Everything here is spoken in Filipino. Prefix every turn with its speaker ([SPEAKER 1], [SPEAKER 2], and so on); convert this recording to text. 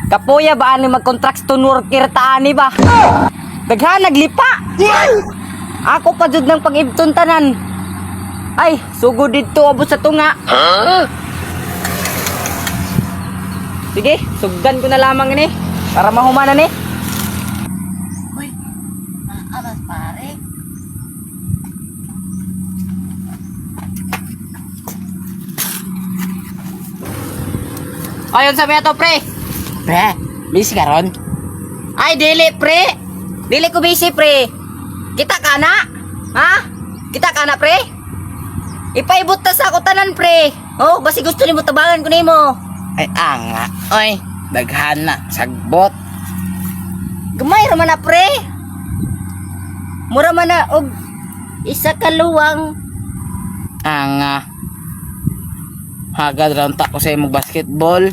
[SPEAKER 1] Kapuya ba ani mag-construction worker ta ani ba? Daghan naglipa. Ako pa jud ng pag-ibton tanan. Ay, sugod dito abot sa tunga. Sige, sugdan ko na lamang ini para mahumana ni.
[SPEAKER 2] Uy, maalas pare.
[SPEAKER 1] Ayon sa mga to, pre.
[SPEAKER 2] Pre, busy ka ron?
[SPEAKER 1] Ay, dili, pre. Dili ko busy, pre. Kita ka na? Ha? Kita ka na, pre? Ipaibot ta sa ako tanan, pre. Oh, basi gusto ni mo tabangan ko nimo.
[SPEAKER 2] Ay, anga. Oy, daghan na. Sagbot.
[SPEAKER 1] Gamay raman na, pre. Mura man na og isa ka luwang.
[SPEAKER 2] Anga. Hagad ron ta ko sa imong basketball.